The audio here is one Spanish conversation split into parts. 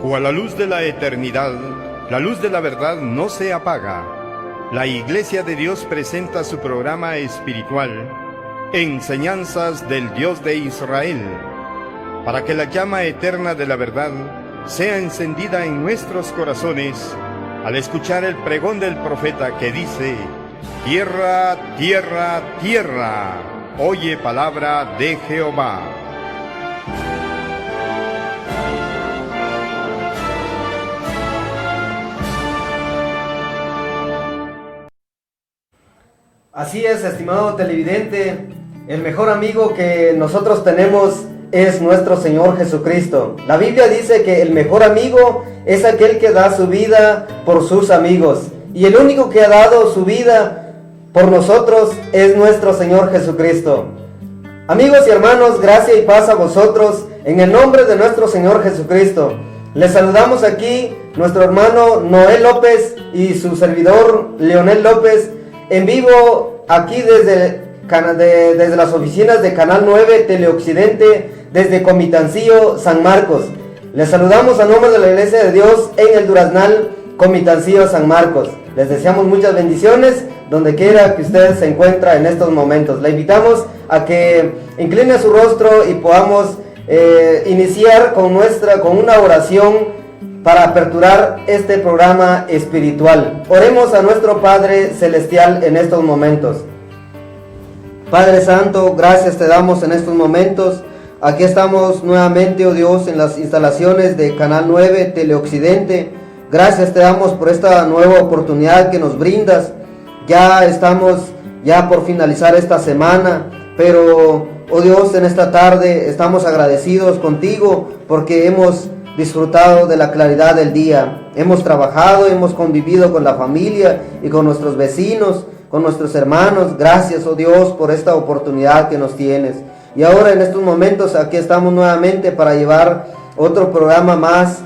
Cual la luz de la eternidad, la luz de la verdad no se apaga. La Iglesia de Dios presenta su programa espiritual, Enseñanzas del Dios de Israel, para que la llama eterna de la verdad sea encendida en nuestros corazones al escuchar el pregón del profeta que dice: tierra, tierra, tierra, oye palabra de Jehová. Así es, estimado televidente, el mejor amigo que nosotros tenemos es nuestro Señor Jesucristo. La Biblia dice que el mejor amigo es aquel que da su vida por sus amigos. Y el único que ha dado su vida por nosotros es nuestro Señor Jesucristo. Amigos y hermanos, gracia y paz a vosotros en el nombre de nuestro Señor Jesucristo. Les saludamos aquí nuestro hermano Noel López y su servidor Leonel López, en vivo aquí desde las oficinas de Canal 9 Teleoccidente, desde Comitancillo, San Marcos. Les saludamos a nombre de la Iglesia de Dios en el Duraznal, Comitancillo, San Marcos. Les deseamos muchas bendiciones donde quiera que usted se encuentre en estos momentos. Le invitamos a que incline su rostro y podamos iniciar con una oración para aperturar este programa espiritual. Oremos a nuestro Padre Celestial en estos momentos. Padre Santo, gracias te damos en estos momentos. Aquí estamos nuevamente, oh Dios, en las instalaciones de Canal 9 Teleoccidente. Gracias te damos por esta nueva oportunidad que nos brindas. Ya estamos por finalizar esta semana, pero, oh Dios, en esta tarde estamos agradecidos contigo porque hemos disfrutado de la claridad del día. Hemos trabajado, hemos convivido con la familia y con nuestros vecinos, con nuestros hermanos. Gracias, oh Dios, por esta oportunidad que nos tienes. Y ahora en estos momentos aquí estamos nuevamente para llevar otro programa más,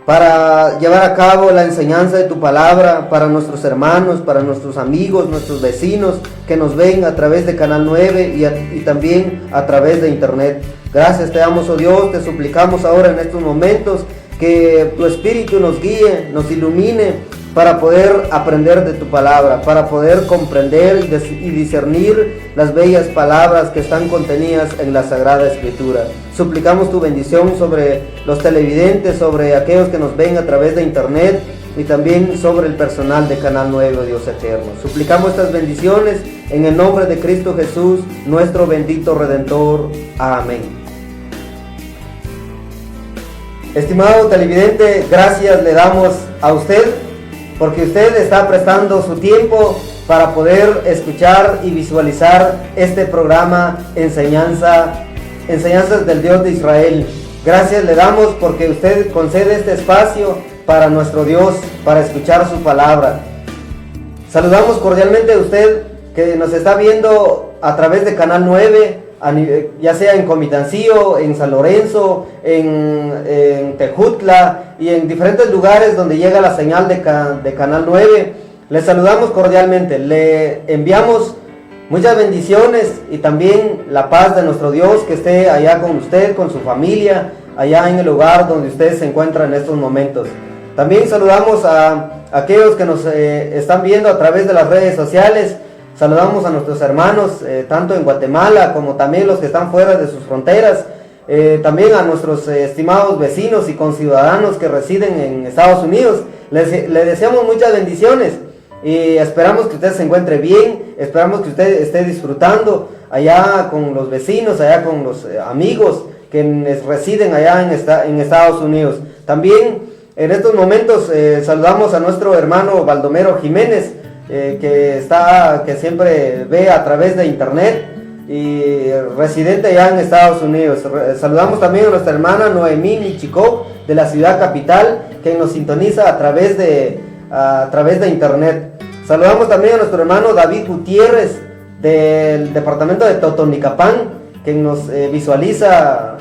para llevar a cabo la enseñanza de tu palabra para nuestros hermanos, para nuestros amigos, nuestros vecinos que nos ven a través de Canal 9 y también a través de internet. Gracias te damos, oh Dios, te suplicamos ahora en estos momentos que tu Espíritu nos guíe, nos ilumine para poder aprender de tu palabra, para poder comprender y discernir las bellas palabras que están contenidas en la Sagrada Escritura. Suplicamos tu bendición sobre los televidentes, sobre aquellos que nos ven a través de internet y también sobre el personal de Canal 9, Dios eterno. Suplicamos estas bendiciones en el nombre de Cristo Jesús, nuestro bendito Redentor. Amén. Estimado televidente, gracias le damos a usted porque usted está prestando su tiempo para poder escuchar y visualizar este programa Enseñanzas del Dios de Israel. Gracias le damos porque usted concede este espacio para nuestro Dios, para escuchar su palabra. Saludamos cordialmente a usted que nos está viendo a través de Canal 9, ya sea en Comitancillo, en San Lorenzo, en Tejutla y en diferentes lugares donde llega la señal de Canal 9. Les saludamos cordialmente, le enviamos muchas bendiciones y también la paz de nuestro Dios que esté allá con usted, con su familia, allá en el lugar donde usted se encuentra en estos momentos. También saludamos a aquellos que nos están viendo a través de las redes sociales. Saludamos a nuestros hermanos, tanto en Guatemala como también los que están fuera de sus fronteras. También a nuestros estimados vecinos y conciudadanos que residen en Estados Unidos. Les deseamos muchas bendiciones y esperamos que usted se encuentre bien. Esperamos que usted esté disfrutando allá con los vecinos, allá con los amigos que residen allá en Estados Unidos. También en estos momentos saludamos a nuestro hermano Baldomero Jiménez, que siempre ve a través de internet y residente allá en Estados Unidos. Saludamos también a nuestra hermana Noemí Michicó de la ciudad capital, que nos sintoniza a través de internet. Saludamos también a nuestro hermano David Gutiérrez del departamento de Totonicapán, que nos visualiza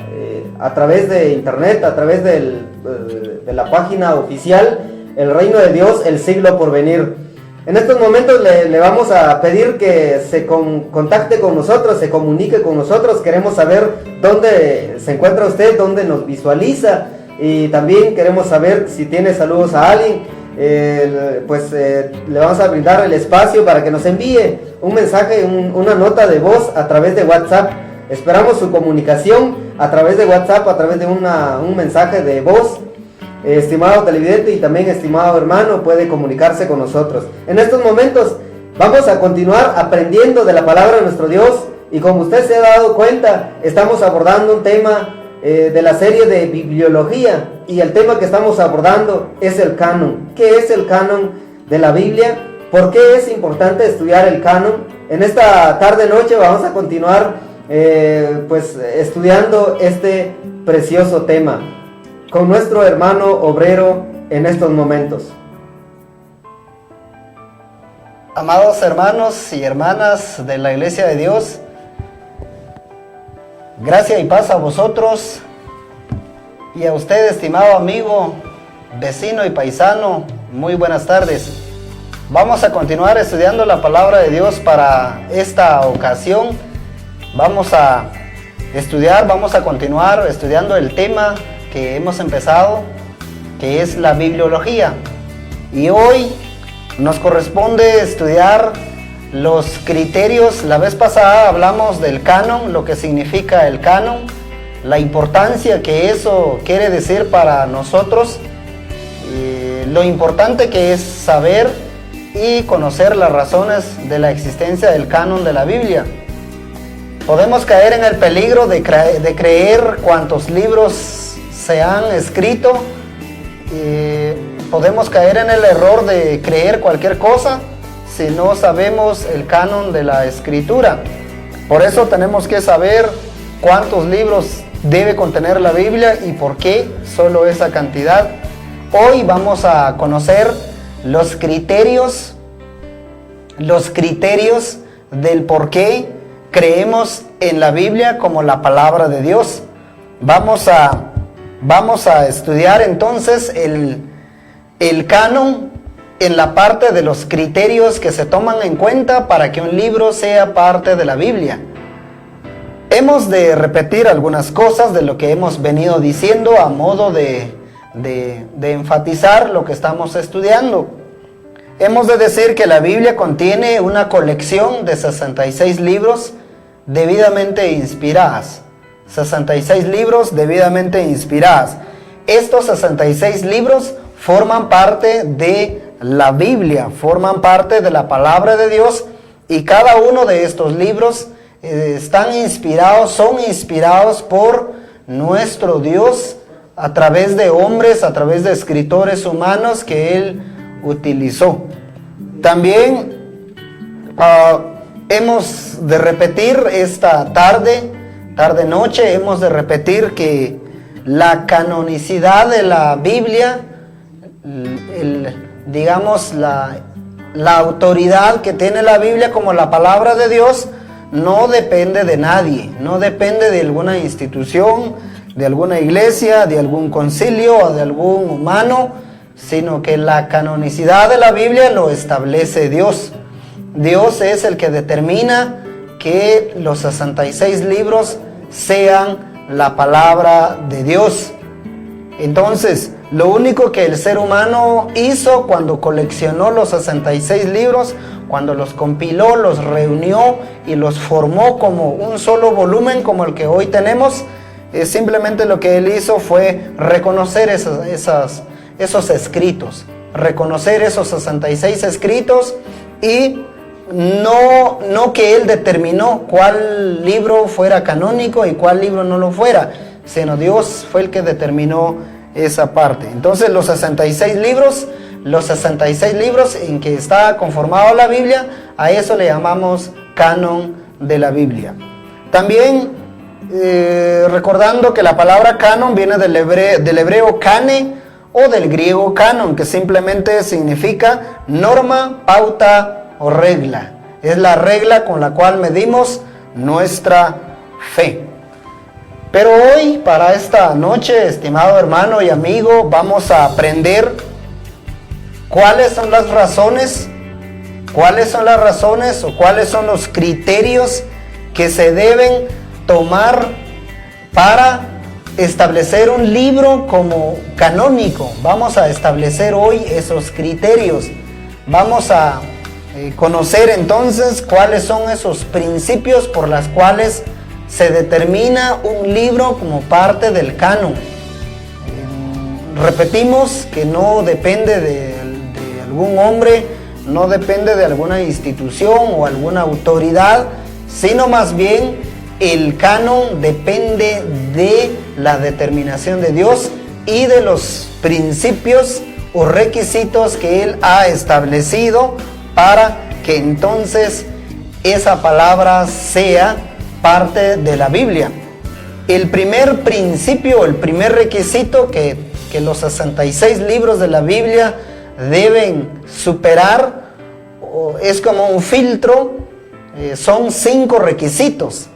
a través de internet, a través de la página oficial El Reino de Dios, el siglo por venir. En estos momentos le vamos a pedir que se contacte con nosotros, se comunique con nosotros. Queremos saber dónde se encuentra usted, dónde nos visualiza, Y también queremos saber si tiene saludos a alguien. Le vamos a brindar el espacio para que nos envíe un mensaje, una nota de voz a través de WhatsApp. Esperamos su comunicación a través de WhatsApp, a través de un mensaje de voz. Estimado televidente y también estimado hermano, puede comunicarse con nosotros. En estos momentos vamos a continuar aprendiendo de la palabra de nuestro Dios, y como usted se ha dado cuenta, estamos abordando un tema de la serie de bibliología, y el tema que estamos abordando es el canon. ¿Qué es el canon de la Biblia? ¿Por qué es importante estudiar el canon? En esta tarde-noche vamos a continuar estudiando este precioso tema con nuestro hermano obrero en estos momentos. Amados hermanos y hermanas de la Iglesia de Dios, gracia y paz a vosotros y a usted, estimado amigo, vecino y paisano. Muy buenas tardes. Vamos a continuar estudiando la palabra de Dios para esta ocasión. Vamos a continuar estudiando el tema que hemos empezado, que es la bibliología. Y hoy nos corresponde estudiar los criterios. La vez pasada hablamos del canon, lo que significa el canon, la importancia que eso quiere decir para nosotros, lo importante que es saber y conocer las razones de la existencia del canon de la Biblia. Podemos caer en el peligro de creer cuantos libros se han escrito. Podemos caer en el error de creer cualquier cosa si no sabemos el canon de la Escritura. Por eso tenemos que saber cuántos libros debe contener la Biblia y por qué solo esa cantidad. Hoy vamos a conocer los criterios del por qué creemos en la Biblia como la palabra de Dios. Vamos a estudiar entonces el canon en la parte de los criterios que se toman en cuenta para que un libro sea parte de la Biblia. Hemos de repetir algunas cosas de lo que hemos venido diciendo a modo de enfatizar lo que estamos estudiando. Hemos de decir que la Biblia contiene una colección de 66 libros debidamente inspiradas. 66 libros debidamente inspiradas. Estos 66 libros forman parte de la Biblia, forman parte de la palabra de Dios, y cada uno de estos libros son inspirados por nuestro Dios a través de hombres, a través de escritores humanos que Él utilizó. También hemos de repetir esta tarde-noche, hemos de repetir que la canonicidad de la Biblia, la autoridad que tiene la Biblia como la palabra de Dios, no depende de nadie, no depende de alguna institución, de alguna iglesia, de algún concilio o de algún humano, sino que la canonicidad de la Biblia lo establece Dios. Dios es el que determina que los 66 libros sean la palabra de Dios. Entonces, lo único que el ser humano hizo cuando coleccionó los 66 libros, cuando los compiló, los reunió y los formó como un solo volumen como el que hoy tenemos, simplemente lo que él hizo fue reconocer esos escritos, reconocer esos 66 escritos, y no que él determinó cuál libro fuera canónico y cuál libro no lo fuera, sino Dios fue el que determinó esa parte. Entonces los 66 libros en que está conformada la Biblia, a eso le llamamos canon de la Biblia. También recordando que la palabra canon viene del hebreo kane o del griego canon, que simplemente significa norma, pauta o regla. Es la regla con la cual medimos nuestra fe. Pero hoy, para esta noche, estimado hermano y amigo, vamos a aprender cuáles son las razones o cuáles son los criterios que se deben tomar para establecer un libro como canónico. Vamos a establecer hoy esos criterios. Vamos a conocer entonces cuáles son esos principios por los cuales se determina un libro como parte del canon. Repetimos que no depende de algún hombre, no depende de alguna institución o alguna autoridad, sino más bien el canon depende de la determinación de Dios y de los principios o requisitos que Él ha establecido para que entonces esa palabra sea parte de la Biblia. El primer principio, el primer requisito que los 66 libros de la Biblia deben superar, es como un filtro, son 5 requisitos.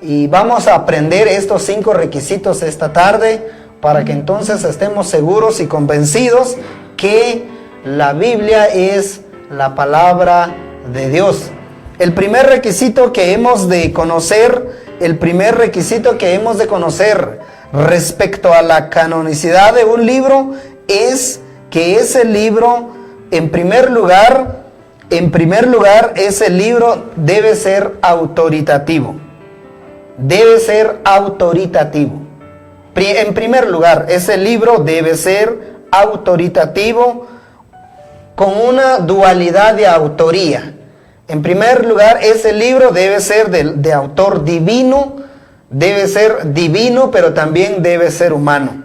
Y vamos a aprender estos 5 requisitos esta tarde para que entonces estemos seguros y convencidos que la Biblia es la palabra de Dios. El primer requisito que hemos de conocer, respecto a la canonicidad de un libro es que ese libro, en primer lugar, ese libro debe ser autoritativo. Debe ser autoritativo. En primer lugar, ese libro debe ser autoritativo con una dualidad de autoría. En primer lugar, ese libro debe ser de autor divino, debe ser divino, pero también debe ser humano.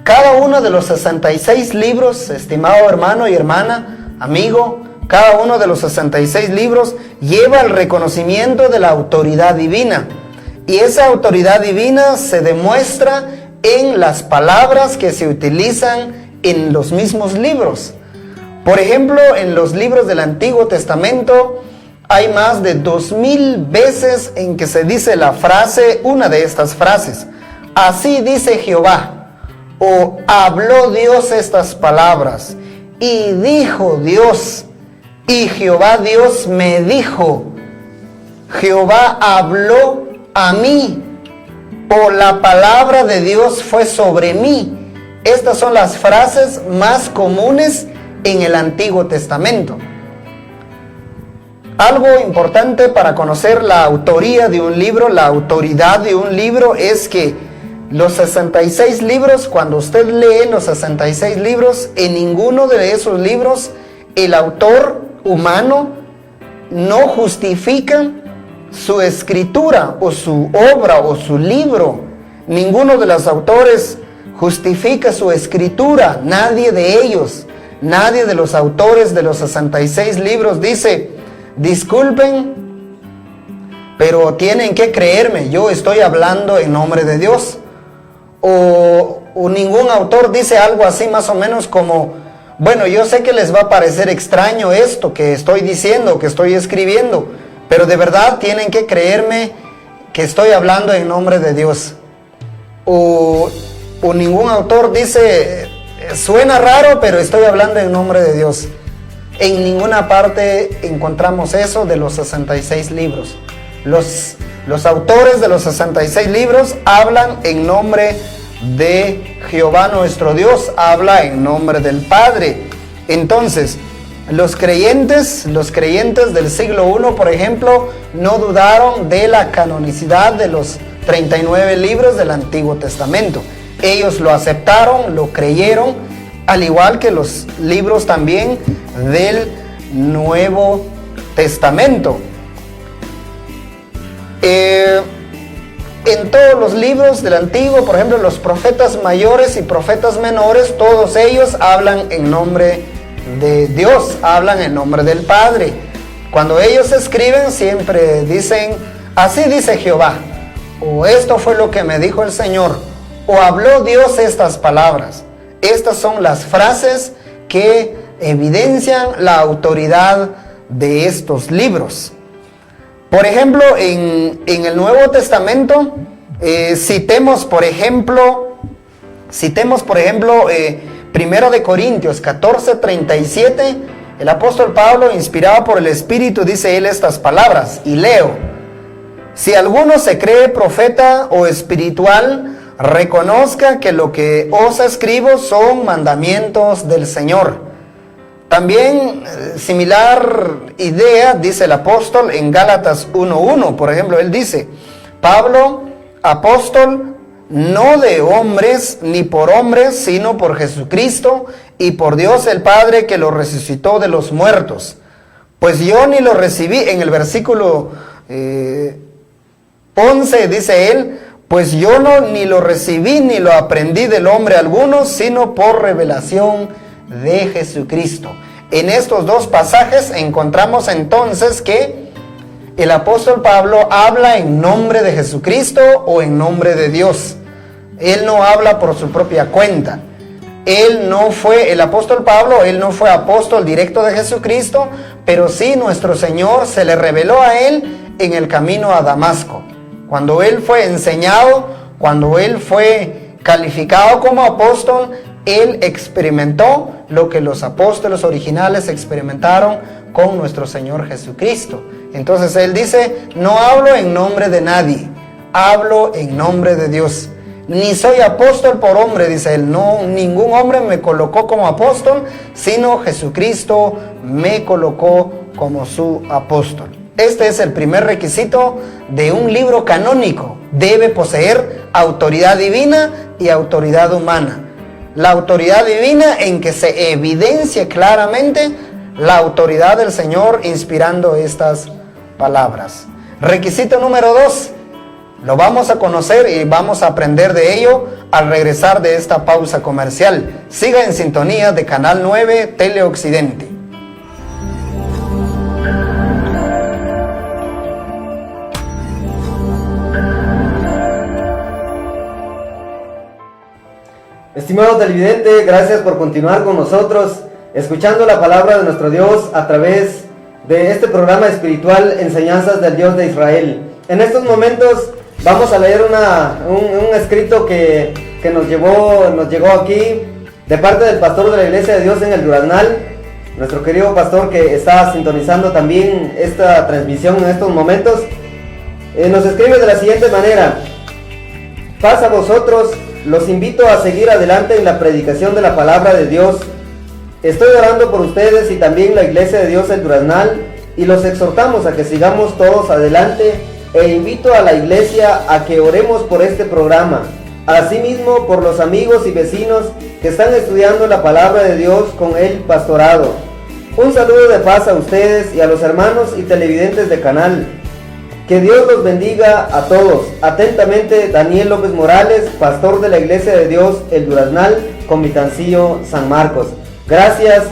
Cada uno de los 66 libros, estimado hermano y hermana, amigo, cada uno de los 66 libros lleva el reconocimiento de la autoridad divina. Y esa autoridad divina se demuestra en las palabras que se utilizan en los mismos libros. Por ejemplo, en los libros del Antiguo Testamento hay más de 2000 veces en que se dice la frase, una de estas frases: así dice Jehová, o habló Dios estas palabras, y dijo Dios, y Jehová Dios me dijo, Jehová habló a mí, o la palabra de Dios fue sobre mí. Estas son las frases más comunes en el Antiguo Testamento. Algo importante para conocer la autoría de un libro, la autoridad de un libro, es que los 66 libros, cuando usted lee los 66 libros, en ninguno de esos libros el autor humano no justifica su escritura o su obra o su libro. Ninguno de los autores justifica su escritura, nadie de ellos. Nadie de los autores de los 66 libros dice: disculpen, pero tienen que creerme, yo estoy hablando en nombre de Dios. O ningún autor dice algo así más o menos como: bueno, yo sé que les va a parecer extraño esto que estoy diciendo, que estoy escribiendo, pero de verdad tienen que creerme que estoy hablando en nombre de Dios. O ningún autor dice: suena raro, pero estoy hablando en nombre de Dios. En ninguna parte encontramos eso de los 66 libros. Los autores de los 66 libros hablan en nombre de Jehová nuestro Dios, habla en nombre del Padre. Entonces, los creyentes del siglo I, por ejemplo, no dudaron de la canonicidad de los 39 libros del Antiguo Testamento. Ellos lo aceptaron, lo creyeron, al igual que los libros también del Nuevo Testamento. En todos los libros del Antiguo, por ejemplo, los profetas mayores y profetas menores, todos ellos hablan en nombre de Dios, hablan en nombre del Padre. Cuando ellos escriben, siempre dicen: así dice Jehová, o esto fue lo que me dijo el Señor, o habló Dios estas palabras. Estas son las frases que evidencian la autoridad de estos libros. Por ejemplo, en el Nuevo Testamento, citemos por ejemplo, 1 de Corintios 14:37, el apóstol Pablo, inspirado por el Espíritu, dice él estas palabras, y leo: si alguno se cree profeta o espiritual, reconozca que lo que os escribo son mandamientos del Señor. También similar idea dice el apóstol en Gálatas 1:1, por ejemplo, él dice: Pablo, apóstol, no de hombres ni por hombres, sino por Jesucristo y por Dios el Padre, que lo resucitó de los muertos. Pues yo ni lo recibí, en el versículo 11 dice él: pues yo ni lo recibí ni lo aprendí del hombre alguno, sino por revelación de Jesucristo. En estos dos pasajes encontramos entonces que el apóstol Pablo habla en nombre de Jesucristo o en nombre de Dios. Él no habla por su propia cuenta. El apóstol Pablo, él no fue apóstol directo de Jesucristo, pero sí nuestro Señor se le reveló a él en el camino a Damasco. Cuando él fue enseñado, cuando él fue calificado como apóstol, él experimentó lo que los apóstoles originales experimentaron con nuestro Señor Jesucristo. Entonces él dice: no hablo en nombre de nadie, hablo en nombre de Dios. Ni soy apóstol por hombre, dice él. No, ningún hombre me colocó como apóstol, sino Jesucristo me colocó como su apóstol. Este es el primer requisito de un libro canónico. Debe poseer autoridad divina y autoridad humana. La autoridad divina en que se evidencia claramente la autoridad del Señor inspirando estas palabras. Requisito número 2. Lo vamos a conocer y vamos a aprender de ello al regresar de esta pausa comercial. Siga en sintonía de Canal 9 Teleoccidente. Estimado televidente, gracias por continuar con nosotros, escuchando la palabra de nuestro Dios a través de este programa espiritual Enseñanzas del Dios de Israel. En estos momentos vamos a leer un escrito que nos llegó aquí de parte del pastor de la Iglesia de Dios en el Duraznal, nuestro querido pastor que está sintonizando también esta transmisión en estos momentos. Nos escribe de la siguiente manera: paz a vosotros. Los invito a seguir adelante en la predicación de la palabra de Dios. Estoy orando por ustedes y también la Iglesia de Dios El Duraznal, y los exhortamos a que sigamos todos adelante, e invito a la Iglesia a que oremos por este programa, asimismo por los amigos y vecinos que están estudiando la palabra de Dios con el pastorado. Un saludo de paz a ustedes y a los hermanos y televidentes de canal. Que Dios los bendiga a todos. Atentamente, Daniel López Morales, pastor de la Iglesia de Dios El Duraznal, Comitancillo, San Marcos. Gracias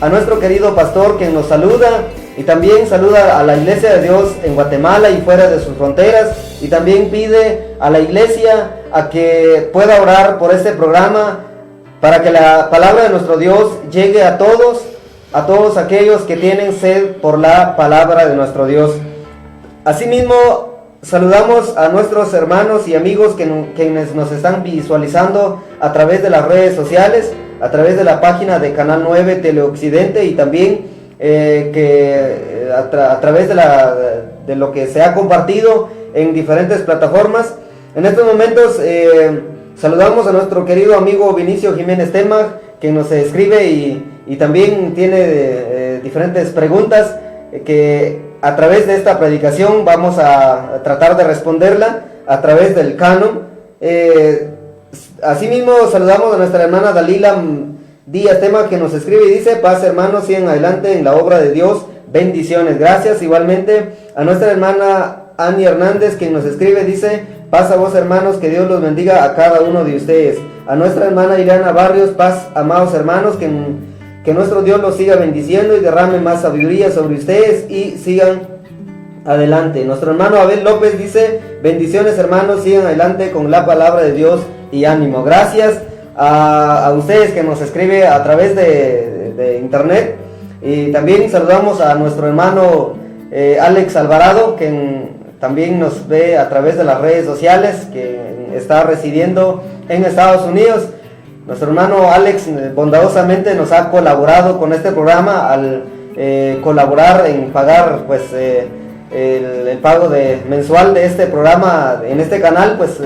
a nuestro querido pastor que nos saluda, y también saluda a la Iglesia de Dios en Guatemala y fuera de sus fronteras, y también pide a la Iglesia a que pueda orar por este programa para que la palabra de nuestro Dios llegue a todos aquellos que tienen sed por la palabra de nuestro Dios. Asimismo, saludamos a nuestros hermanos y amigos quienes nos están visualizando a través de las redes sociales, a través de la página de Canal 9 Teleoccidente, y también a través de lo que se ha compartido en diferentes plataformas. En estos momentos saludamos a nuestro querido amigo Vinicio Jiménez Tema, que nos escribe y también tiene diferentes preguntas que a través de esta predicación vamos a tratar de responderla a través del canon. Asimismo saludamos a nuestra hermana Dalila Díaz Tema, que nos escribe y dice: paz hermanos, sigan adelante en la obra de Dios, bendiciones. Gracias. Igualmente a nuestra hermana Ani Hernández, que nos escribe, dice: paz a vos hermanos, que Dios los bendiga a cada uno de ustedes. A nuestra hermana Ileana Barrios: paz amados hermanos, que nuestro Dios los siga bendiciendo y derrame más sabiduría sobre ustedes y sigan adelante. Nuestro hermano Abel López dice: bendiciones hermanos, sigan adelante con la palabra de Dios y ánimo. Gracias a ustedes que nos escribe a través de internet, y también saludamos a nuestro hermano Alex Alvarado, que también nos ve a través de las redes sociales, que está residiendo en Estados Unidos. Nuestro hermano Alex bondadosamente nos ha colaborado con este programa al colaborar en pagar pues el pago mensual de este programa en este canal, pues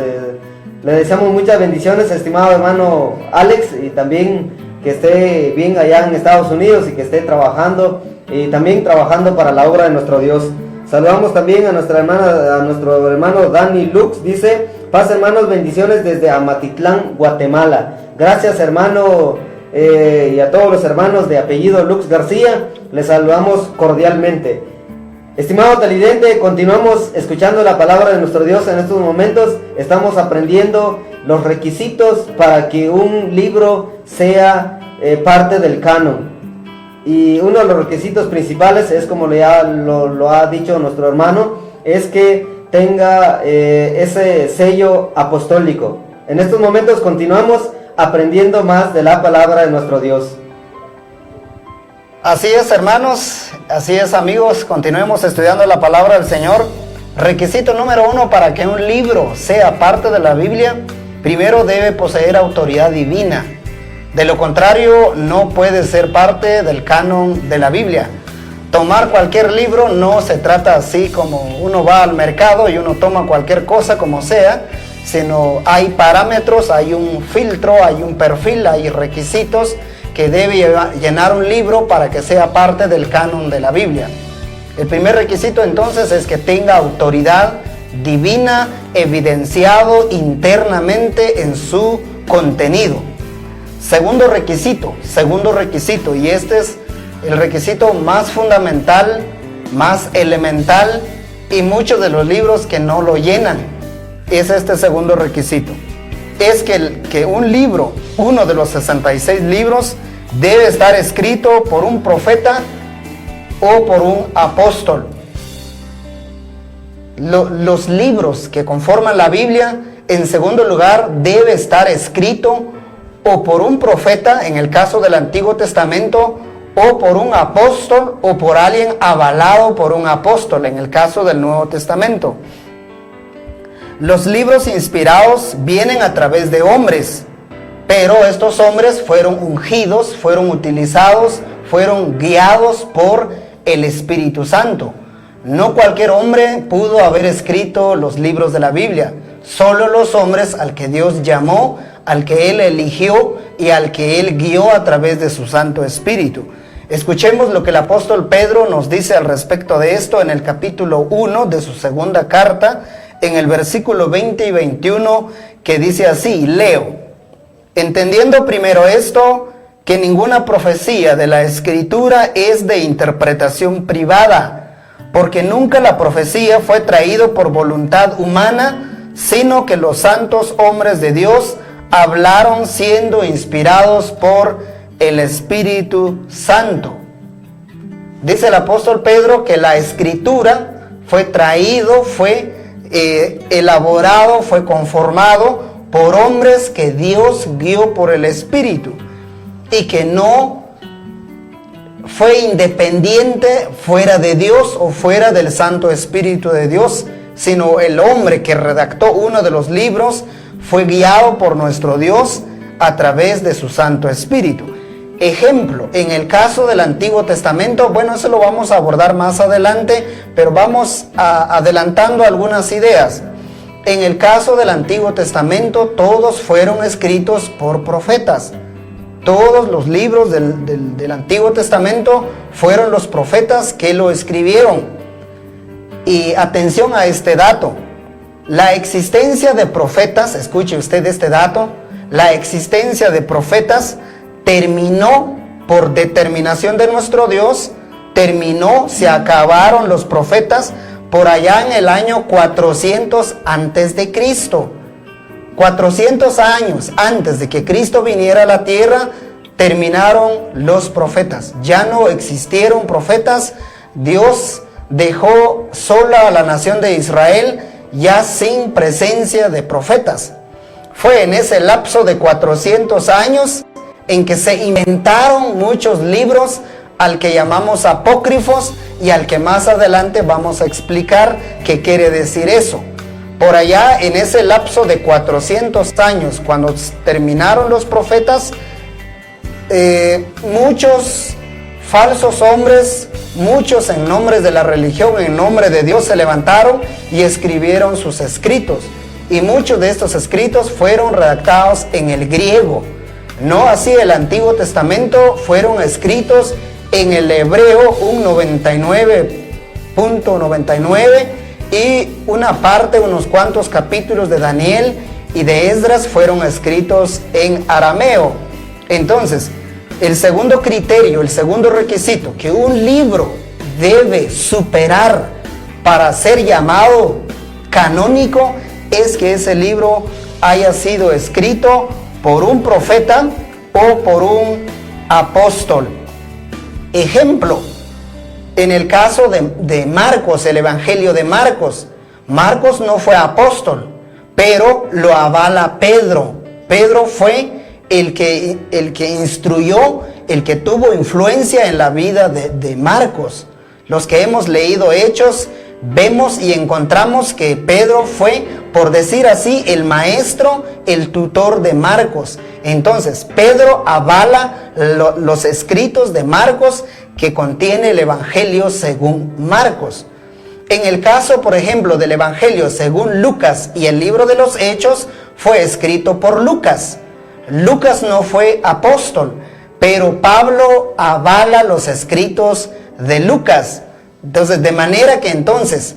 Le deseamos muchas bendiciones, estimado hermano Alex, y también que esté bien allá en Estados Unidos y que esté trabajando y también trabajando para la obra de nuestro Dios. Saludamos también a nuestro hermano Dani Lux, dice: paz hermanos, bendiciones desde Amatitlán, Guatemala. Gracias hermano, y a todos los hermanos de apellido Lux García, les saludamos cordialmente. Estimado televidente, continuamos escuchando la palabra de nuestro Dios en estos momentos. Estamos aprendiendo los requisitos para que un libro sea parte del canon. Y uno de los requisitos principales es, como lo ha dicho nuestro hermano, es que tenga ese sello apostólico. En estos momentos continuamos aprendiendo más de la palabra de nuestro Dios. Así es, hermanos, así es, amigos, continuemos estudiando la palabra del Señor. Requisito número 1 para que un libro sea parte de la Biblia: primero debe poseer autoridad divina. De lo contrario, no puede ser parte del canon de la Biblia. Tomar cualquier libro no se trata así como uno va al mercado y uno toma cualquier cosa como sea, sino hay parámetros, hay un filtro, hay un perfil, hay requisitos que debe llenar un libro para que sea parte del canon de la Biblia. El primer requisito entonces es que tenga autoridad divina evidenciado internamente en su contenido. Segundo requisito, y este es el requisito más fundamental, más elemental, y muchos de los libros que no lo llenan, es este segundo requisito. Es que un libro, uno de los 66 libros, debe estar escrito por un profeta o por un apóstol. Los libros que conforman la Biblia, en segundo lugar, debe estar escrito o por un profeta, en el caso del Antiguo Testamento, o por un apóstol, o por alguien avalado por un apóstol, en el caso del Nuevo Testamento. Los libros inspirados vienen a través de hombres, pero estos hombres fueron ungidos, fueron utilizados, fueron guiados por el Espíritu Santo. No cualquier hombre pudo haber escrito los libros de la Biblia, solo los hombres al que Dios llamó, al que Él eligió y al que Él guió a través de su Santo Espíritu. Escuchemos lo que el apóstol Pedro nos dice al respecto de esto en el capítulo 1 de su segunda carta, en el versículo 20 y 21, que dice así, leo: entendiendo primero esto, que ninguna profecía de la Escritura es de interpretación privada, porque nunca la profecía fue traído por voluntad humana, sino que los santos hombres de Dios hablaron siendo inspirados por el Espíritu Santo. Dice el apóstol Pedro que la Escritura fue traído, fue elaborado, fue conformado por hombres que Dios guió por el Espíritu, y que no fue independiente fuera de Dios o fuera del Santo Espíritu de Dios, sino el hombre que redactó uno de los libros fue guiado por nuestro Dios a través de su Santo Espíritu. Ejemplo, en el caso del Antiguo Testamento, bueno, eso lo vamos a abordar más adelante, pero vamos adelantando algunas ideas. En el caso del Antiguo Testamento, todos fueron escritos por profetas. Todos los libros del Antiguo Testamento fueron los profetas que lo escribieron. Y atención a este dato. La existencia de profetas, escuche usted este dato, la existencia de profetas terminó por determinación de nuestro Dios, se acabaron los profetas por allá en el año 400 antes de Cristo. 400 años antes de que Cristo viniera a la tierra, terminaron los profetas. Ya no existieron profetas. Dios dejó sola a la nación de Israel ya sin presencia de profetas. Fue en ese lapso de 400 años en que se inventaron muchos libros al que llamamos apócrifos y al que más adelante vamos a explicar qué quiere decir eso. Por allá en ese lapso de 400 años, cuando terminaron los profetas, muchos falsos hombres, muchos en nombre de la religión, en nombre de Dios, se levantaron y escribieron sus escritos. y muchos de estos escritos fueron redactados en el griego. No así el Antiguo Testamento, fueron escritos en el hebreo, un 99.99, y una parte, unos cuantos capítulos de Daniel y de Esdras fueron escritos en arameo. Entonces, el segundo criterio, el segundo requisito que un libro debe superar para ser llamado canónico es que ese libro haya sido escrito por un profeta o por un apóstol. Ejemplo, en el caso de Marcos, el Evangelio de Marcos. Marcos no fue apóstol, pero lo avala Pedro. Pedro fue el que instruyó, el que tuvo influencia en la vida de Marcos. Los que hemos leído Hechos, vemos y encontramos que Pedro fue, por decir así, el maestro, el tutor de Marcos. Entonces, Pedro avala los escritos de Marcos que contiene el Evangelio según Marcos. En el caso, por ejemplo, del Evangelio según Lucas y el libro de los Hechos, fue escrito por Lucas. Lucas no fue apóstol, pero Pablo avala los escritos de Lucas. Entonces, de manera que entonces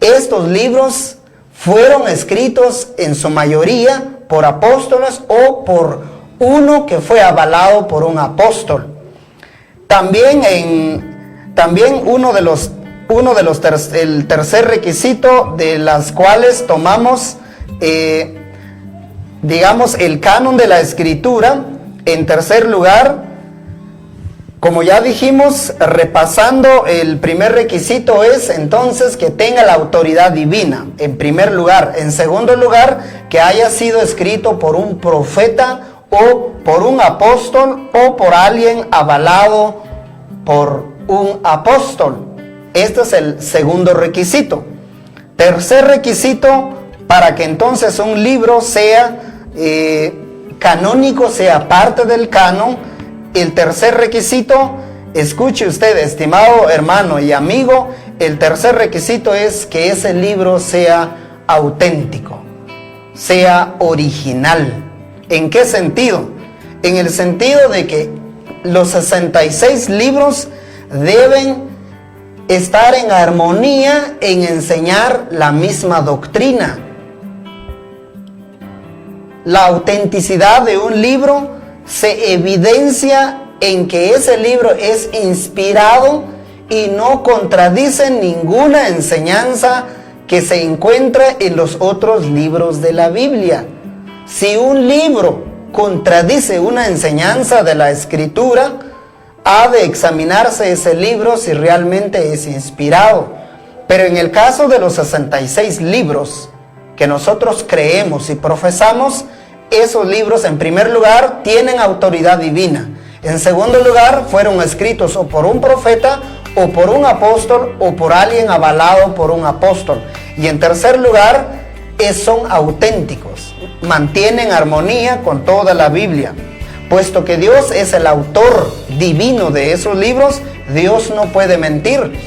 estos libros fueron escritos en su mayoría por apóstoles o por uno que fue avalado por un apóstol. También el tercer requisito de las cuales tomamos, digamos, el canon de la Escritura. En tercer lugar, como ya dijimos, repasando, el primer requisito es entonces que tenga la autoridad divina, en primer lugar. En segundo lugar, que haya sido escrito por un profeta o por un apóstol o por alguien avalado por un apóstol. Este es el segundo requisito. Tercer requisito, para que entonces un libro sea canónico, sea parte del canon. El tercer requisito, escuche usted, estimado hermano y amigo, el tercer requisito es que ese libro sea auténtico, sea original. ¿En qué sentido? En el sentido de que los 66 libros deben estar en armonía en enseñar la misma doctrina. La autenticidad de un libro se evidencia en que ese libro es inspirado y no contradice ninguna enseñanza que se encuentra en los otros libros de la Biblia. Si un libro contradice una enseñanza de la Escritura, ha de examinarse ese libro si realmente es inspirado. Pero en el caso de los 66 libros que nosotros creemos y profesamos, esos libros, en primer lugar, tienen autoridad divina. En segundo lugar, fueron escritos o por un profeta, o por un apóstol, o por alguien avalado por un apóstol. Y en tercer lugar, son auténticos, mantienen armonía con toda la Biblia. Puesto que Dios es el autor divino de esos libros, Dios no puede mentir.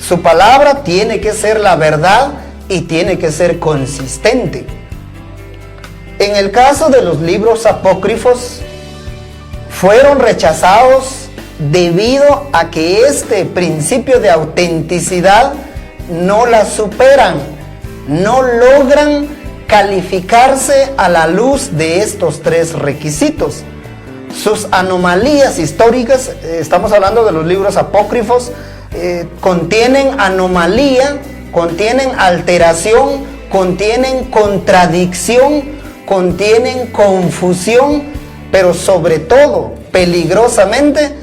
Su palabra tiene que ser la verdad y tiene que ser consistente. En el caso de los libros apócrifos, fueron rechazados debido a que este principio de autenticidad no la superan, no logran calificarse a la luz de estos tres requisitos. Sus anomalías históricas, estamos hablando de los libros apócrifos, contienen anomalía, contienen alteración, contienen contradicción, contienen confusión, pero sobre todo, peligrosamente,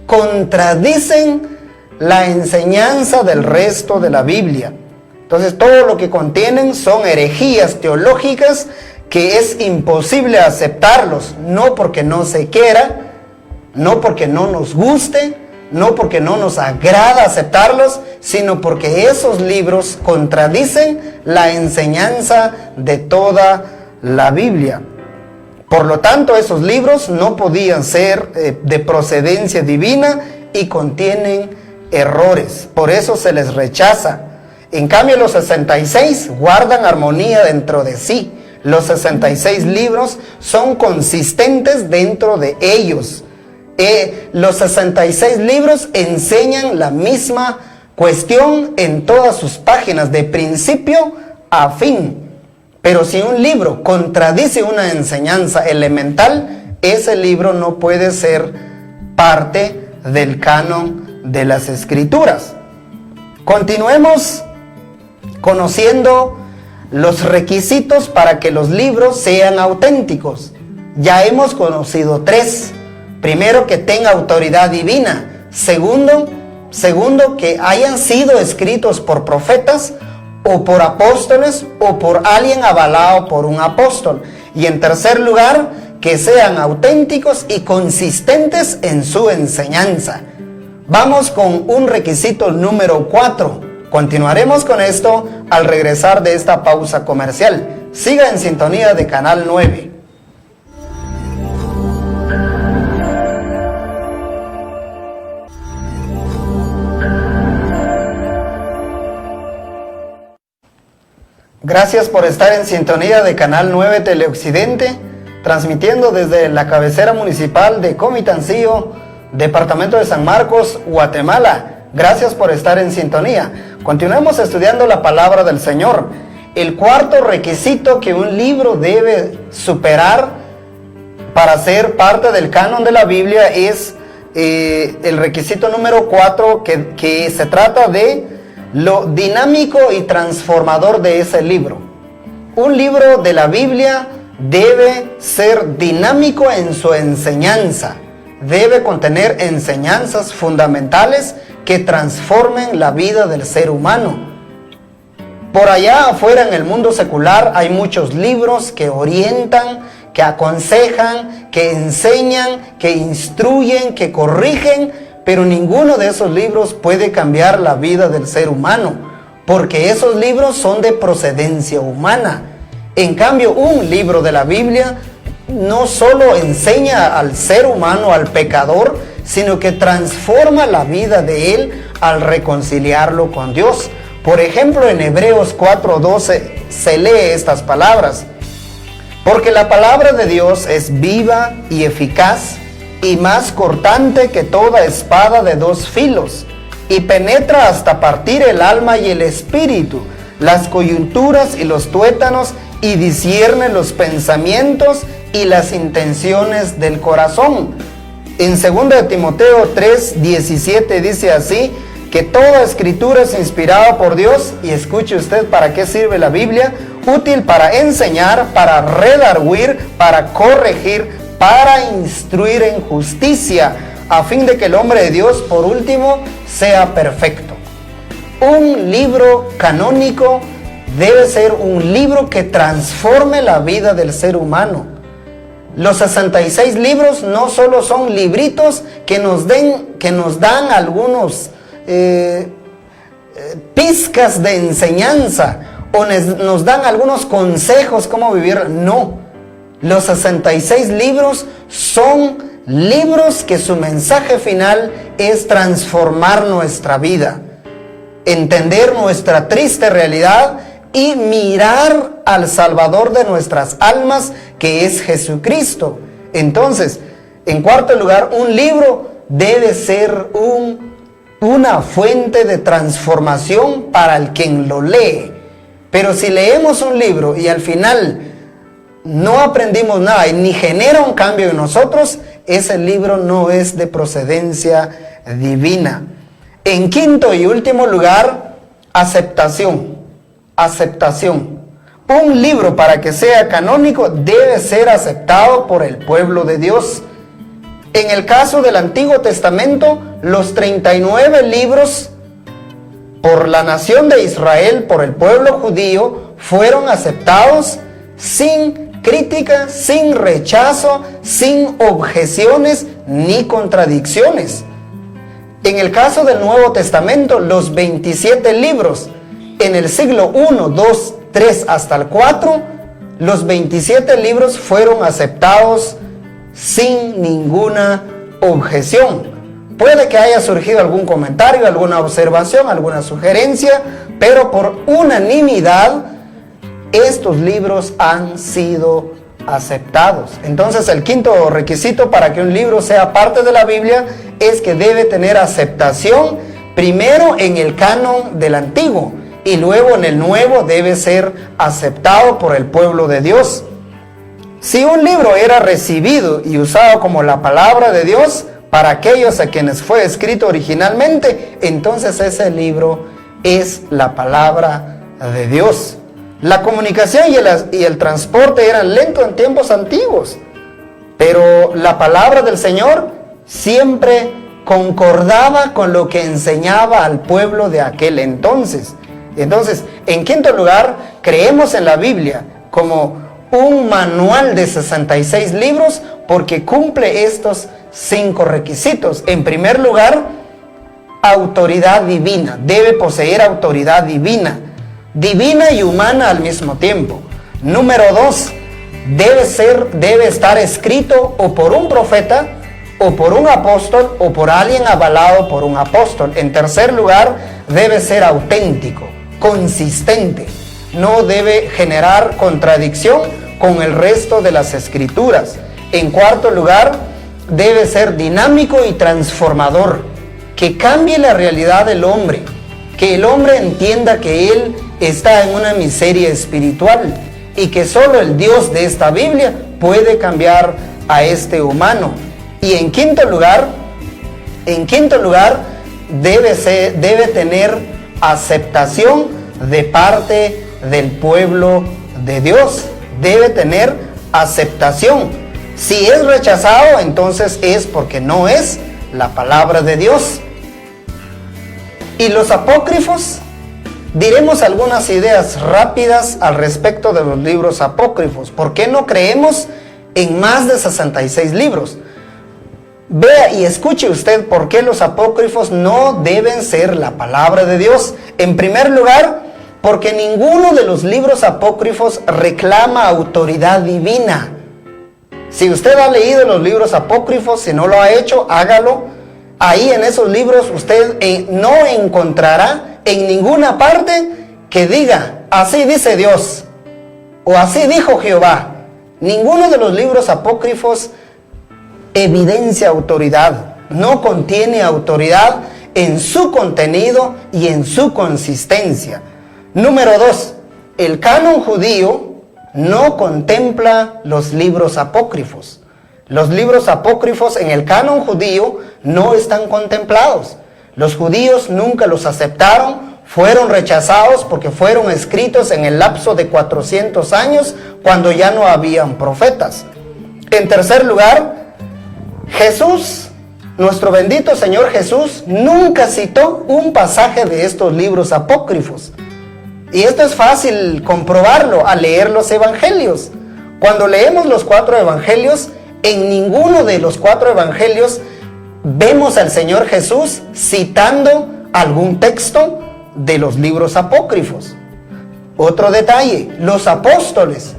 contradicen la enseñanza del resto de la Biblia. Entonces, todo lo que contienen son herejías teológicas que es imposible aceptarlos, no porque no se quiera, no porque no nos guste, no porque no nos agrada aceptarlos, sino porque esos libros contradicen la enseñanza de toda la Biblia. Por lo tanto, esos libros no podían ser de procedencia divina y contienen errores. Por eso se les rechaza. En cambio, los 66 guardan armonía dentro de sí. Los 66 libros son consistentes dentro de ellos. Los 66 libros enseñan la misma cuestión en todas sus páginas, de principio a fin. Pero si un libro contradice una enseñanza elemental, ese libro no puede ser parte del canon de las Escrituras. Continuemos conociendo los requisitos para que los libros sean auténticos. Ya hemos conocido 3. Primero, que tenga autoridad divina. Segundo, que hayan sido escritos por profetas o por apóstoles o por alguien avalado por un apóstol. Y en tercer lugar, que sean auténticos y consistentes en su enseñanza. Vamos con un requisito número 4. Continuaremos con esto al regresar de esta pausa comercial. Siga en sintonía de Canal 9. Gracias por estar en sintonía de Canal 9 Teleoccidente, transmitiendo desde la cabecera municipal de Comitancillo, departamento de San Marcos, Guatemala. Gracias por estar en sintonía. Continuemos estudiando la palabra del Señor. El cuarto requisito que un libro debe superar para ser parte del canon de la Biblia es el requisito número 4, que se trata de lo dinámico y transformador de ese libro. Un libro de la Biblia debe ser dinámico en su enseñanza. Debe contener enseñanzas fundamentales que transformen la vida del ser humano. Por allá afuera en el mundo secular hay muchos libros que orientan, que aconsejan, que enseñan, que instruyen, que corrigen, pero ninguno de esos libros puede cambiar la vida del ser humano, porque esos libros son de procedencia humana. En cambio, un libro de la Biblia no solo enseña al ser humano, al pecador, sino que transforma la vida de él al reconciliarlo con Dios. Por ejemplo, en Hebreos 4:12 se lee estas palabras: porque la palabra de Dios es viva y eficaz y más cortante que toda espada de 2 filos, y penetra hasta partir el alma y el espíritu, las coyunturas y los tuétanos, y discierne los pensamientos y las intenciones del corazón. En 2 de Timoteo 3:17 dice así, que toda escritura es inspirada por Dios, y escuche usted para qué sirve la Biblia: útil para enseñar, para redarguir, para corregir, para instruir en justicia, a fin de que el hombre de Dios, por último, sea perfecto. Un libro canónico debe ser un libro que transforme la vida del ser humano. Los 66 libros no solo son libritos que nos dan algunos pizcas de enseñanza o nos dan algunos consejos cómo vivir. No, los 66 libros son libros que su mensaje final es transformar nuestra vida, entender nuestra triste realidad y mirar al Salvador de nuestras almas, que es Jesucristo. Entonces, en cuarto lugar, un libro debe ser una fuente de transformación para el quien lo lee. Pero si leemos un libro y al final no aprendimos nada y ni genera un cambio en nosotros, ese libro no es de procedencia divina. En quinto y último lugar, aceptación. Un libro, para que sea canónico, debe ser aceptado por el pueblo de Dios. En el caso del Antiguo Testamento, los 39 libros por la nación de Israel, por el pueblo judío, fueron aceptados sin crítica, sin rechazo, sin objeciones ni contradicciones. En el caso del Nuevo Testamento, los 27 libros en el siglo 1, 2, 3 hasta el 4, los 27 libros fueron aceptados sin ninguna objeción. Puede que haya surgido algún comentario, alguna observación, alguna sugerencia, pero por unanimidad estos libros han sido aceptados. Entonces el quinto requisito para que un libro sea parte de la Biblia es que debe tener aceptación primero en el canon del Antiguo y luego en el Nuevo debe ser aceptado por el pueblo de Dios. Si un libro era recibido y usado como la palabra de Dios para aquellos a quienes fue escrito originalmente, entonces ese libro es la palabra de Dios. La comunicación y el transporte eran lentos en tiempos antiguos, pero la palabra del Señor siempre concordaba con lo que enseñaba al pueblo de aquel entonces. Entonces, en quinto lugar, creemos en la Biblia como un manual de 66 libros porque cumple estos 5 requisitos. En primer lugar, autoridad divina. Debe poseer autoridad divina. Divina y humana al mismo tiempo. Número 2, debe estar escrito o por un profeta, o por un apóstol, o por alguien avalado por un apóstol. En tercer lugar, debe ser auténtico, consistente. No debe generar contradicción con el resto de las escrituras. En cuarto lugar, debe ser dinámico y transformador, que cambie la realidad del hombre, que el hombre entienda que él está en una miseria espiritual y que solo el Dios de esta Biblia puede cambiar a este humano. Y en quinto lugar, debe tener aceptación de parte del pueblo de Dios. Debe tener aceptación. Si es rechazado, entonces es porque no es la palabra de Dios. Y los apócrifos, diremos algunas ideas rápidas al respecto de los libros apócrifos. ¿Por qué no creemos en más de 66 libros? Vea y escuche usted por qué los apócrifos no deben ser la palabra de Dios. En primer lugar, porque ninguno de los libros apócrifos reclama autoridad divina. Si usted ha leído los libros apócrifos, si no lo ha hecho, hágalo. Ahí en esos libros usted no encontrará en ninguna parte que diga, así dice Dios, o así dijo Jehová. Ninguno de los libros apócrifos evidencia autoridad, no contiene autoridad en su contenido y en su consistencia. Número 2, el canon judío no contempla los libros apócrifos. Los libros apócrifos en el canon judío no están contemplados. Los judíos nunca los aceptaron, fueron rechazados porque fueron escritos en el lapso de 400 años cuando ya no habían profetas. En tercer lugar, Jesús, nuestro bendito Señor Jesús, nunca citó un pasaje de estos libros apócrifos. Y esto es fácil comprobarlo al leer los evangelios. Cuando leemos los 4 evangelios, en ninguno de los 4 evangelios vemos al Señor Jesús citando algún texto de los libros apócrifos. Otro detalle, los apóstoles,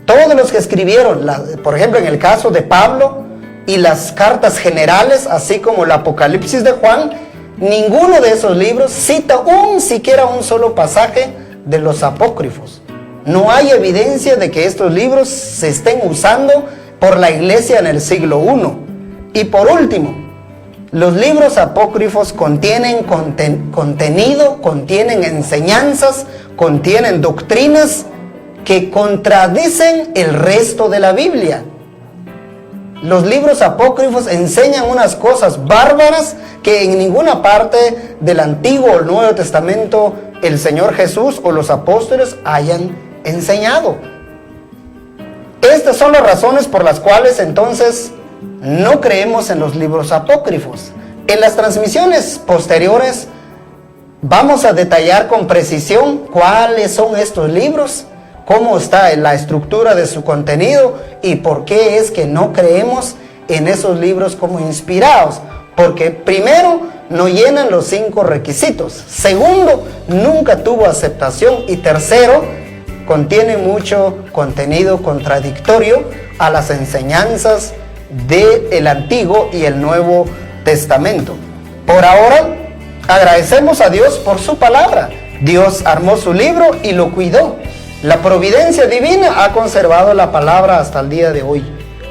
todos los que escribieron, por ejemplo en el caso de Pablo y las cartas generales, así como el Apocalipsis de Juan, ninguno de esos libros cita siquiera un solo pasaje de los apócrifos. No hay evidencia de que estos libros se estén usando por la iglesia en el siglo I. Y por último, los libros apócrifos contienen contenido, contienen enseñanzas, contienen doctrinas que contradicen el resto de la Biblia. Los libros apócrifos enseñan unas cosas bárbaras que en ninguna parte del Antiguo o el Nuevo Testamento el Señor Jesús o los apóstoles hayan enseñado. Estas son las razones por las cuales entonces no creemos en los libros apócrifos. En las transmisiones posteriores vamos a detallar con precisión cuáles son estos libros, cómo está la estructura de su contenido y por qué es que no creemos en esos libros como inspirados. Porque primero, no llenan los 5 requisitos. Segundo, nunca tuvo aceptación. Y tercero, contiene mucho contenido contradictorio a las enseñanzas del Antiguo y el Nuevo Testamento. Por ahora, agradecemos a Dios por su palabra. Dios armó su libro y lo cuidó. La providencia divina ha conservado la palabra hasta el día de hoy.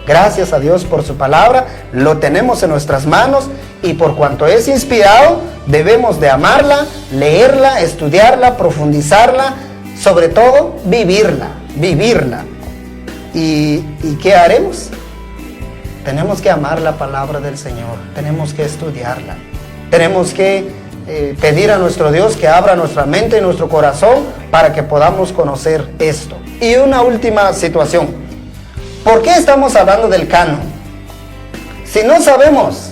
Gracias a Dios por su palabra, lo tenemos en nuestras manos y por cuanto es inspirado, debemos de amarla, leerla, estudiarla, profundizarla, sobre todo vivirla. ¿Y qué haremos? Tenemos que amar la palabra del Señor, tenemos que estudiarla, tenemos que pedir a nuestro Dios que abra nuestra mente y nuestro corazón para que podamos conocer esto. Y una última situación, ¿por qué estamos hablando del canon? Si no sabemos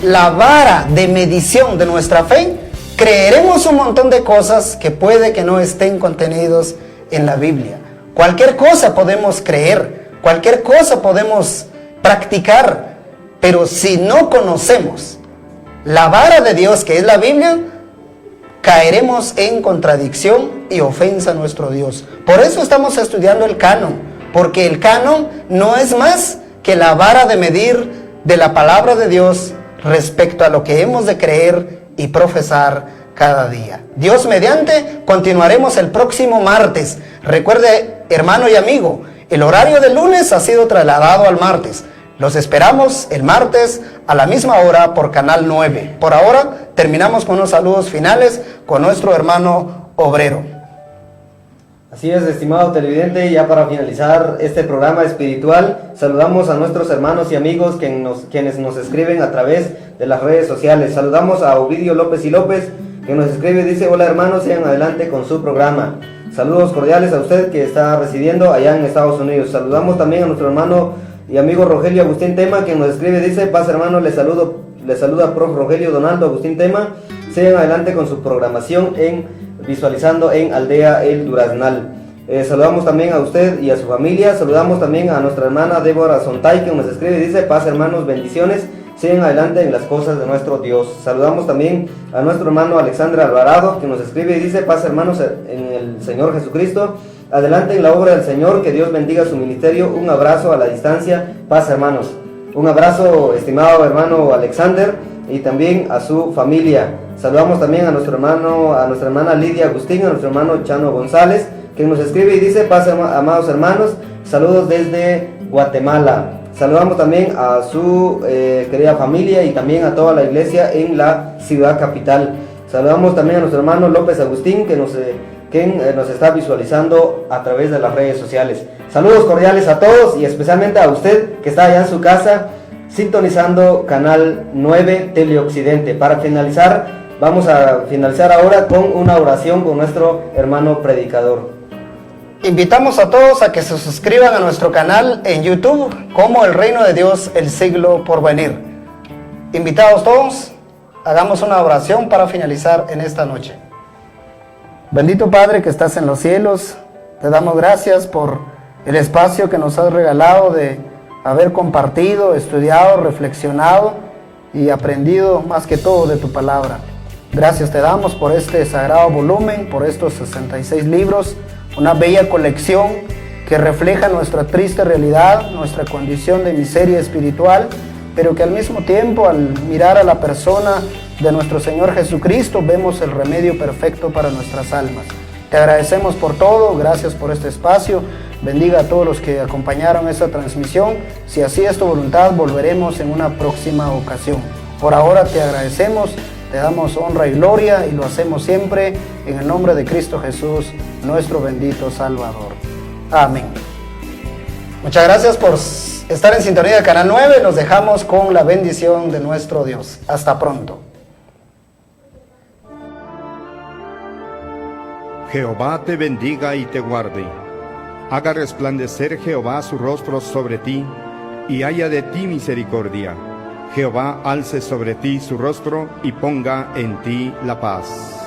la vara de medición de nuestra fe, creeremos un montón de cosas que puede que no estén contenidos en la Biblia. Cualquier cosa podemos creer, cualquier cosa podemos practicar, pero si no conocemos la vara de Dios que es la Biblia, caeremos en contradicción y ofensa a nuestro Dios. Por eso estamos estudiando el canon, porque el canon no es más que la vara de medir de la palabra de Dios respecto a lo que hemos de creer y profesar cada día. Dios mediante, continuaremos el próximo martes. Recuerde, hermano y amigo, el horario del lunes ha sido trasladado al martes. Los esperamos el martes a la misma hora por Canal 9. Por ahora, terminamos con unos saludos finales con nuestro hermano obrero. Así es, estimado televidente, ya para finalizar este programa espiritual, saludamos a nuestros hermanos y amigos quienes nos escriben a través de las redes sociales. Saludamos a Ovidio López y López, que nos escribe y dice: hola hermanos, sigan adelante con su programa. Saludos cordiales a usted que está residiendo allá en Estados Unidos. Saludamos también a nuestro hermano y amigo Rogelio Agustín Tema, que nos escribe y dice: paz hermano, les saluda prof. Rogelio Donaldo Agustín Tema. Sigan adelante con su programación visualizando en Aldea El Duraznal. Saludamos también a usted y a su familia. Saludamos también a nuestra hermana Débora Sontay, que nos escribe y dice: paz hermanos, bendiciones, sigan adelante en las cosas de nuestro Dios. Saludamos también a nuestro hermano Alexandre Alvarado, que nos escribe y dice: paz hermanos en el Señor Jesucristo, adelante en la obra del Señor, que Dios bendiga su ministerio. Un abrazo a la distancia, paz hermanos. Un abrazo, estimado hermano Alexander, y también a su familia. Saludamos también a nuestra hermana Lidia Agustín, a nuestro hermano Chano González, que nos escribe y dice: paz amados hermanos, saludos desde Guatemala. Saludamos también a su querida familia y también a toda la iglesia en la ciudad capital. Saludamos también a nuestro hermano López Agustín, que nos está visualizando a través de las redes sociales. Saludos cordiales a todos y especialmente a usted que está allá en su casa sintonizando Canal 9 Teleoccidente. Para finalizar, vamos a finalizar ahora con una oración con nuestro hermano predicador. Invitamos a todos a que se suscriban a nuestro canal en YouTube como El Reino de Dios, el siglo por venir. Invitados todos, hagamos una oración para finalizar en esta noche. Bendito Padre que estás en los cielos, te damos gracias por el espacio que nos has regalado de haber compartido, estudiado, reflexionado y aprendido más que todo de tu palabra. Gracias te damos por este sagrado volumen, por estos 66 libros, una bella colección que refleja nuestra triste realidad, nuestra condición de miseria espiritual, pero que al mismo tiempo, al mirar a la persona de nuestro Señor Jesucristo, vemos el remedio perfecto para nuestras almas. Te agradecemos por todo, gracias por este espacio, bendiga a todos los que acompañaron esta transmisión. Si así es tu voluntad, volveremos en una próxima ocasión. Por ahora te agradecemos, te damos honra y gloria y lo hacemos siempre en el nombre de Cristo Jesús, nuestro bendito Salvador. Amén. Muchas gracias por estar en sintonía del Canal 9. Nos dejamos con la bendición de nuestro Dios. Hasta pronto. Jehová te bendiga y te guarde. Haga resplandecer Jehová su rostro sobre ti y haya de ti misericordia. Jehová alce sobre ti su rostro y ponga en ti la paz.